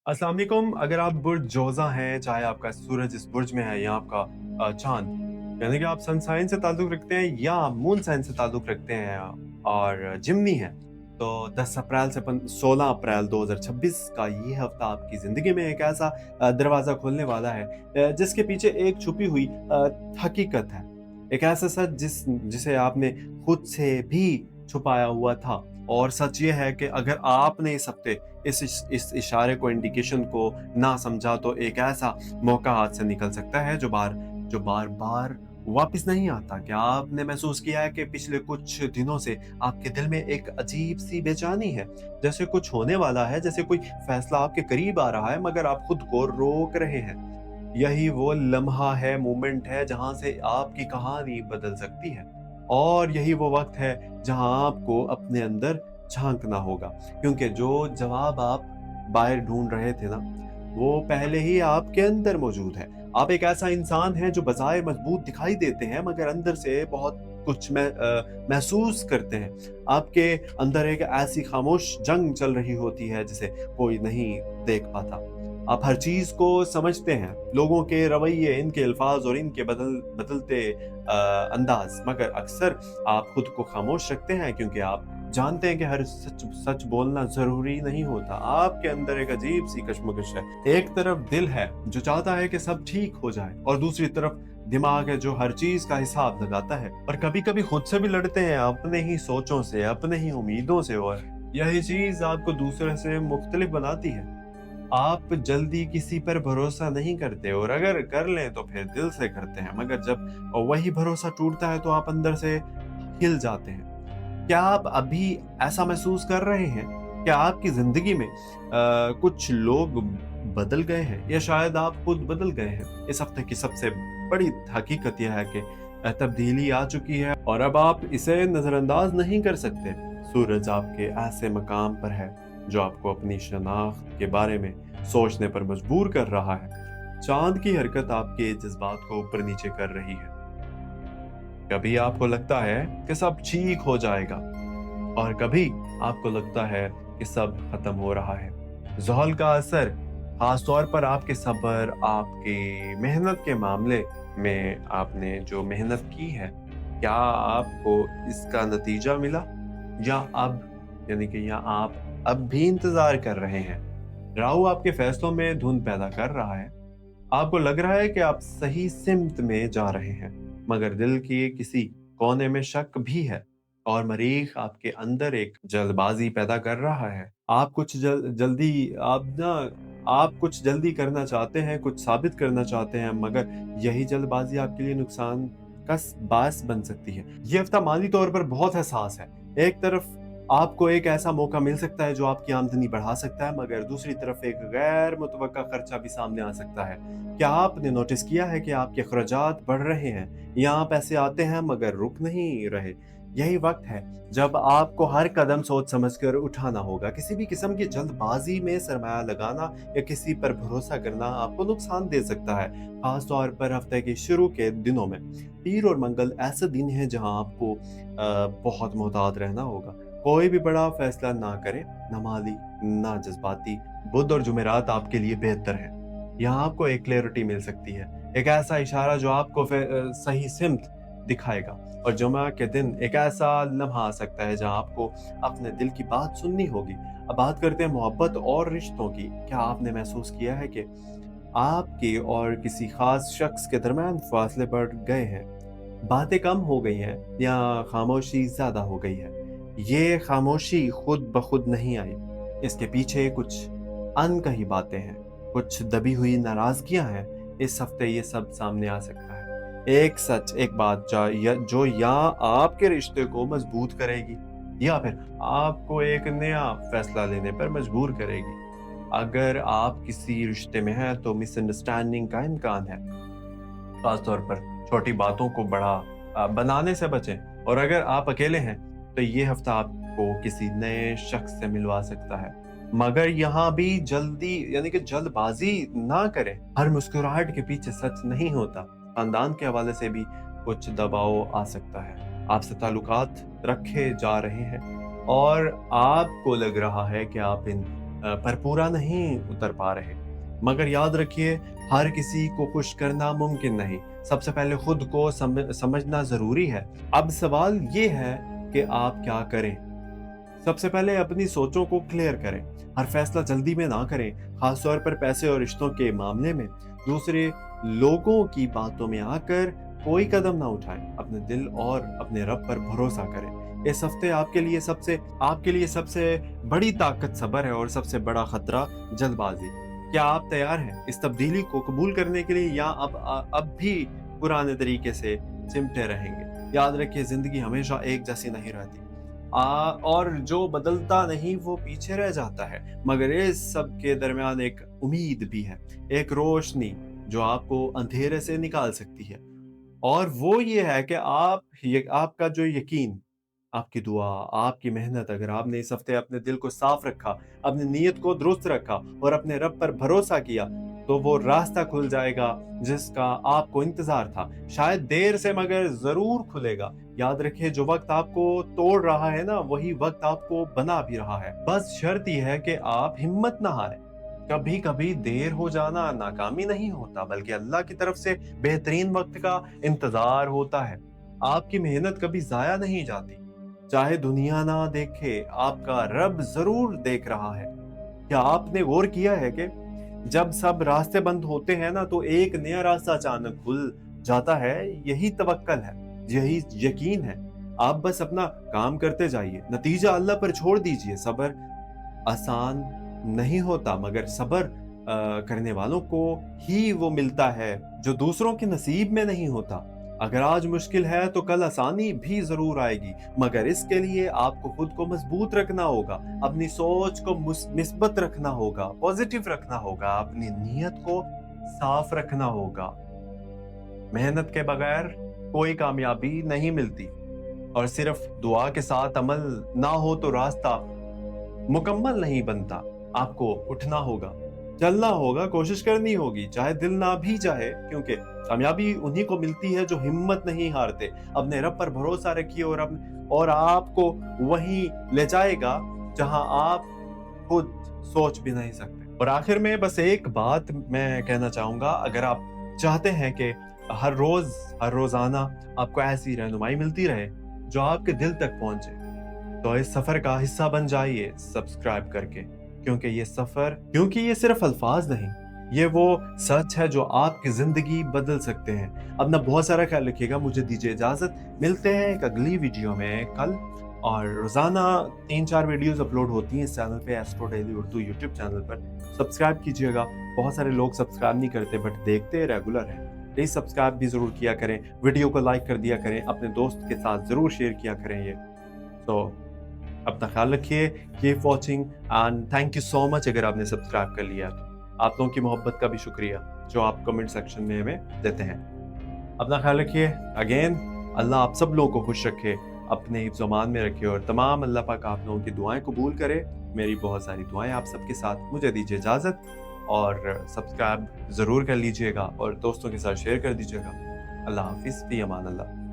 अस्सलाम वालेकुम। अगर आप बुर्ज जोज़ा हैं, चाहे आपका सूरज इस बुर्ज में है या आपका चाँद, यानी कि आप सन साइन से ताल्लुक़ रखते हैं या मून साइन से ताल्लुक़ रखते हैं और जिमनी हैं, तो 10 अप्रैल से 16 अप्रैल 2026 का ये हफ़्ता आपकी ज़िंदगी में एक ऐसा दरवाज़ा खोलने वाला है जिसके पीछे एक छुपी हुई हकीकत है। एक ऐसा सच जिसे आपने खुद से भी छुपाया हुआ था। और सच ये है कि अगर आपने इस हफ़्ते इस इशारे को, इंडिकेशन को ना समझा, तो एक ऐसा मौका हाथ से निकल सकता है जो बार-बार वापस नहीं आता। क्या आपने महसूस किया है कि पिछले कुछ दिनों से आपके दिल में एक अजीब-सी बेचैनी है? जैसे कुछ होने वाला है, जैसे कोई फैसला आपके करीब आ रहा है, मगर आप खुद को रोक रहे हैं। यही वो लम्हा है, मोमेंट है, जहाँ से आपकी कहानी बदल सकती है। और यही वो वक़्त है, जहाँ आपको अपने अंदर झाँकना होगा। क्योंकि जो जवाब आप बाहर ढूँढ रहे थे ना, वो पहले ही आपके अंदर मौजूद है। आप एक ऐसा इंसान हैं जो बज़ाहिर मज़बूत दिखाई देते हैं, मगर अंदर से बहुत कुछ महसूस करते हैं। आपके अंदर एक ऐसी खामोश जंग चल रही होती है, जिसे कोई नहीं देख पाता। आप हर चीज़ को समझते हैं, लोगों के रवैये, इनके अल्फ़ाज़ और इनके बदलते अंदाज़, मगर अक्सर आप खुद को खामोश रखते हैं क्योंकि आप जानते हैं कि हर सच सच बोलना ज़रूरी नहीं होता। आपके अंदर एक अजीब-सी कशमकश है। एक तरफ दिल है जो चाहता है कि सब ठीक हो जाए और दूसरी तरफ दिमाग है जो हर चीज़ का हिसाब लगाता है। और कभी-कभी खुद से भी लड़ते हैं, अपने ही सोचों से, अपने ही उम्मीदों से, और यही चीज़ आपको दूसरे से मुख्तलिफ बनाती है। आप जल्दी किसी पर भरोसा नहीं करते, और अगर कर लें तो फिर दिल से करते हैं, मगर जब वही भरोसा टूटता है तो आप अंदर से हिल जाते हैं। क्या आप अभी ऐसा महसूस कर रहे हैं? क्या आपकी ज़िंदगी में कुछ लोग बदल गए हैं, या शायद आप खुद बदल गए हैं? इस हफ्ते की सबसे बड़ी हकीकत यह है कि तब्दीली आ चुकी है और अब आप इसे नज़रअंदाज नहीं कर सकते। सूरज आपके ऐसे मकाम पर है जो आपको अपनी शनाख्त के बारे में सोचने पर मजबूर कर रहा है। चाँद की हरकत आपके जज़्बात को ऊपर-नीचे कर रही है। कभी आपको लगता है कि सब ठीक हो जाएगा, और कभी आपको लगता है कि सब खत्म हो रहा है। ज़ोहल का असर खास तौर पर आपके सब्र, आपकी मेहनत के मामले में, आपने जो मेहनत की है, क्या आपको इसका नतीजा मिला? या अब, यानी कि या आप अब भी इंतज़ार कर रहे हैं? राहु आपके फैसलों में धुंध पैदा कर रहा है। आपको लग रहा है कि आप सही सिमत में जा रहे हैं, मगर दिल के किसी कोने में शक भी है, और मरीख आपके अंदर एक जल्दबाजी पैदा कर रहा है। आप कुछ जल्दी करना चाहते हैं, कुछ साबित करना चाहते हैं, मगर यही जल्दबाजी आपके लिए नुकसान का बायस बन सकती है। ये हफ्ता माली तौर पर बहुत हसास है। एक तरफ आपको एक ऐसा मौका मिल सकता है जो आपकी आमदनी बढ़ा सकता है, मगर दूसरी तरफ एक गैर मुतवक्का खर्चा भी सामने आ सकता है। क्या आपने नोटिस किया है कि आपके अखराजात बढ़ रहे हैं, या पैसे आते हैं मगर रुक नहीं रहे? यही वक्त है जब आपको हर कदम सोच समझकर उठाना होगा। किसी भी किस्म की जल्दबाजी में सरमाया लगाना या किसी पर भरोसा करना आपको नुकसान दे सकता है, खास तौर पर हफ्ते के शुरू के दिनों में। पीर और मंगल ऐसे दिन हैं जहां आपको बहुत मोहतात रहना होगा। कोई भी बड़ा फैसला ना करें, ना माली, ना जज्बाती। बुध और जुमेरात आपके लिए बेहतर है। यहाँ आपको एक क्लैरिटी मिल सकती है, एक ऐसा इशारा जो आपको सही सिमत दिखाएगा। और जुमा के दिन एक ऐसा लम्हा आ सकता है जहाँ आपको अपने दिल की बात सुननी होगी। अब बात करते हैं मोहब्बत और रिश्तों की। क्या आपने महसूस किया है कि आपके और किसी खास शख्स के दरमियान फासले बढ़ गए हैं? बातें कम हो गई हैं, या खामोशी ज़्यादा हो गई है? ये खामोशी खुद ब खुद नहीं आई। इसके पीछे कुछ अनकही बातें हैं, कुछ दबी हुई नाराज़गियाँ हैं। इस हफ्ते ये सब सामने आ सकता है। एक सच, एक बात जो या आपके रिश्ते को मजबूत करेगी, या फिर आपको एक नया फैसला लेने पर मजबूर करेगी। अगर आप किसी रिश्ते में हैं तो मिसअंडरस्टैंडिंग का इम्कान है। खास तौर पर छोटी बातों को बड़ा बनाने से बचें। और अगर आप अकेले हैं तो ये हफ्ता आपको किसी नए शख्स से मिलवा सकता है, मगर यहाँ भी जल्दी, यानी कि जल्दबाजी ना करें। हर मुस्कुराहट के पीछे सच नहीं होता। खानदान के हवाले से भी कुछ दबाव आ सकता है। आपसे ताल्लुकात रखे जा रहे हैं और आपको लग रहा है कि आप इन पर पूरा नहीं उतर पा रहे। मगर याद रखिए, हर किसी को खुश करना मुमकिन नहीं। सबसे पहले खुद को समझना ज़रूरी है। अब सवाल ये है कि आप क्या करें? सबसे पहले अपनी सोचों को क्लियर करें। हर फैसला जल्दी में ना करें, खास तौर पर पैसे और रिश्तों के मामले में। दूसरे लोगों की बातों में आकर कोई कदम ना उठाएं। अपने दिल और अपने रब पर भरोसा करें। इस हफ्ते आपके लिए सबसे बड़ी ताकत सब्र है और सबसे बड़ा खतरा जल्दबाजी। क्या आप तैयार हैं इस तब्दीली को कबूल करने के लिए, या अब भी पुराने तरीके से चिमटे रहेंगे? याद रखिए, जिंदगी हमेशा एक जैसी नहीं रहती। और जो बदलता नहीं वो पीछे रह जाता है। मगर इस सब के दरमियान एक उम्मीद भी है, एक रोशनी जो आपको अंधेरे से निकाल सकती है। और वो ये है कि आपका जो यकीन, आपकी दुआ, आपकी मेहनत, अगर आपने इस हफ्ते अपने दिल को साफ रखा, अपनी नीयत को दुरुस्त रखा और अपने रब पर भरोसा किया, तो वो रास्ता खुल जाएगा जिसका आपको इंतजार था। शायद देर से मगर जरूर खुलेगा। याद रखिए, जो वक्त आपको तोड़ रहा है ना, वही वक्त आपको बना भी रहा है। बस शर्त यह है कि आप हिम्मत ना हारें। कभी कभी देर हो जाना नाकामी नहीं होता, बल्कि अल्लाह की तरफ से बेहतरीन वक्त का इंतजार होता है। आपकी मेहनत कभी जाया नहीं जाती। चाहे दुनिया ना देखे, आपका रब जरूर देख रहा है। क्या आपने गौर किया है कि जब सब रास्ते बंद होते हैं ना, तो एक नया रास्ता अचानक खुल जाता है? यही तवक्कल है, यही यकीन है। आप बस अपना काम करते जाइए, नतीजा अल्लाह पर छोड़ दीजिए। सब्र आसान नहीं होता, मगर सब्र करने वालों को ही वो मिलता है जो दूसरों के नसीब में नहीं होता। अगर आज मुश्किल है तो कल आसानी भी जरूर आएगी, मगर इसके लिए आपको खुद को मजबूत रखना होगा, अपनी सोच को मिस्बत रखना होगा, पॉजिटिव रखना होगा, अपनी नीयत को साफ रखना होगा। मेहनत के बगैर कोई कामयाबी नहीं मिलती, और सिर्फ दुआ के साथ अमल ना हो तो रास्ता मुकम्मल नहीं बनता। आपको उठना होगा, चलना होगा, कोशिश करनी होगी, चाहे दिल ना भी चाहे, क्योंकि कामयाबी उन्हीं को मिलती है जो हिम्मत नहीं हारते। अपने रब पर भरोसा रखिए और आपको वहीं ले जाएगा जहां आप खुद सोच भी नहीं सकते। और आखिर में बस एक बात मैं कहना चाहूंगा, अगर आप चाहते हैं कि हर रोजाना आपको ऐसी रहनुमाई मिलती रहे जो आपके दिल तक पहुंचे, तो इस सफर का हिस्सा बन जाइए सब्सक्राइब करके। क्योंकि ये सिर्फ अल्फाज नहीं, ये वो सच है जो आपकी जिंदगी बदल सकते हैं। अपना बहुत सारा ख्याल रखिएगा। मुझे दीजिए इजाजत, मिलते हैं एक अगली वीडियो में कल। और रोजाना 3-4 वीडियोस अपलोड होती हैं इस चैनल पे, astro daily Urdu YouTube channel पर। सब्सक्राइब कीजिएगा। बहुत सारे लोग सब्सक्राइब नहीं करते, बट देखते रेगुलर हैं। प्लीज सब्सक्राइब भी जरूर किया करें, वीडियो को लाइक कर दिया करें, अपने दोस्त के साथ जरूर शेयर किया करें ये। तो अपना ख्याल रखिए, keep watching and thank you so much. अगर आपने सब्सक्राइब कर लिया तो आप लोगों की मोहब्बत का भी शुक्रिया जो आप कमेंट सेक्शन में हमें देते हैं। अपना ख्याल रखिए। अगेन, अल्लाह आप सब लोगों को खुश रखे, अपने हिफ्ज़-ओ-मान में रखे, और तमाम अल्लाह पाक आप लोगों की दुआएं कबूल करे। मेरी बहुत सारी दुआएं आप सबके साथ। मुझे दीजिए इजाज़त, और सब्सक्राइब ज़रूर कर लीजिएगा और दोस्तों के साथ शेयर कर दीजिएगा। अल्लाह हाफिज़, फ़ी अमान अल्लाह।